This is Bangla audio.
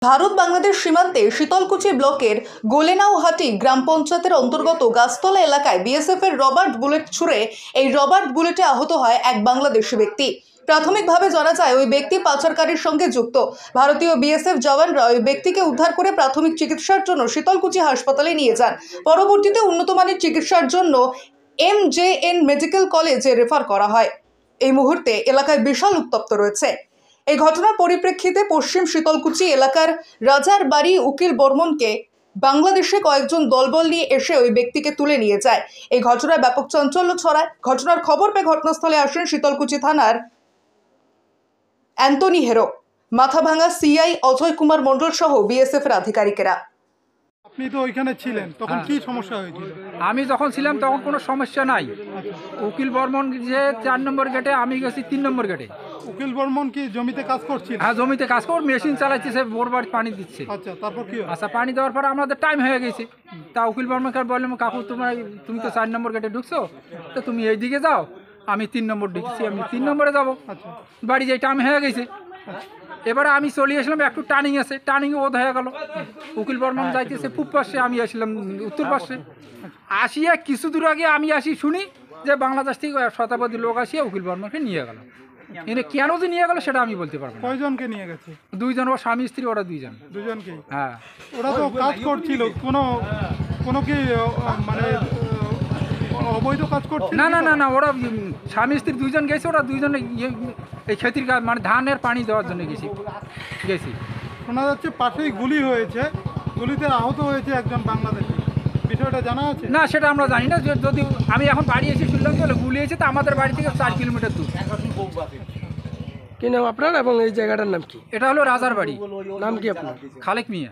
ভারত বাংলাদেশ সীমান্তে শীতলকুচি ব্লকের গোলেনাউহাটি গ্রাম পঞ্চায়েতের অন্তর্গত গাছতলা এলাকায় বিএসএফ এর রবার্ট বুলেট ছুড়ে এই রবার্ট বুলেটে আহত হয় এক বাংলাদেশি ব্যক্তি। প্রাথমিকভাবে জানা যায় ওই ব্যক্তি পাচারকারীর সঙ্গে যুক্ত। ভারতীয় বিএসএফ জওয়ানরা ওই ব্যক্তিকে উদ্ধার করে প্রাথমিক চিকিৎসার জন্য শীতলকুচি হাসপাতালে নিয়ে যান। পরবর্তীতে উন্নতমানের চিকিৎসার জন্য MJN মেডিকেল কলেজে রেফার করা হয়। এই মুহূর্তে এলাকায় বিশাল উত্তপ্ত রয়েছে। এই ঘটনার পরিপ্রেক্ষিতে পশ্চিম শীতলকুচি এলাকার রাজার বাড়ি উকিল বর্মনকে বাংলাদেশে কয়েকজন দলবল নিয়ে এসে ওই ব্যক্তিকে তুলে নিয়ে যায়। এই ঘটনায় ব্যাপক চাঞ্চল্য ছড়ায়। ঘটনার খবর পেয়ে ঘটনাস্থলে আসেন শীতলকুচি থানার অ্যান্টনি হেরো, মাথাভাঙা সিআই অজয় কুমার মণ্ডল সহ বিএসএফ এর আধিকারিকেরা। আপনি তো ওইখানে ছিলেন, তখন কি সমস্যা হয়েছিল? আমি যখন ছিলাম তখন কোনো সমস্যা নাই। উকিল বর্মন যে 4 নম্বর গেটে, আমি গেছি 3 নম্বর গেটে। উকিল বর্মন কি জমিতে কাজ করছিল? হ্যাঁ, জমিতে কাজ কর, মেশিন চালাচ্ছে, সে বোরবার পানি দিচ্ছে। আচ্ছা, তারপর কি? আচ্ছা, পানি দেওয়ার পর আমাদের টাইম হয়ে গেছে। তা উকিল বর্মনকে বললাম, কাকু তুমি তো 4 নম্বর গেটে ঢুকছো, তো তুমি এই দিকে যাও, আমি 3 নম্বর ঢুকছি, আমি 3 নম্বরে যাবো। আচ্ছা, বাড়ি যাই, টাইম হয়ে গেছে। এবারে আমি চলে আসলাম, একটু টার্নিং আছে, টার্নিংয়ে ওধ হয়ে গেল। উকিল বর্মন যাইতেছে পূব পাশে, আমি আসলাম উত্তর পাশে। আসিয়া কিছু দূর আগে আমি আসি শুনি যে বাংলাদেশ থেকে শতাব্দী লোক আসিয়া উকিল বর্মনকে নিয়ে গেল। কিন্তু কেন যে নিয়ে গেল সেটা আমি বলতে পারবো না। কয়জনকে নিয়ে গেছে? 2 জন, ও স্বামী স্ত্রী, ওরা 2 জন। দুজনকে? হ্যাঁ। ওরা তো কাজ করছিল, কোনো কি মানে অবৈধ কাজ করছিল? না না না না, ওরা স্বামী স্ত্রী 2 জন গেছে। ওরা 2 জনে এই ক্ষেতির কাজ, মানে ধানের পানি দেওয়ার জন্য গেছি। শোনা যাচ্ছে পাশেই গুলি হয়েছে, গুলিতে আহত হয়েছে একজন বাংলাদেশি। বিষয়টা জানা আছে? না, সেটা আমরা জানি না। যদি আমি এখন বাড়ি এসে শুনলাম তো গুলি হয়েছে, তো আমাদের বাড়ি থেকে 4 কিলোমিটার দূর। কি নাম আপনার এবং এই জায়গাটার নাম কি? এটা হলো রাজার বাড়ি। নাম কি আপনার? খালেক মিয়া।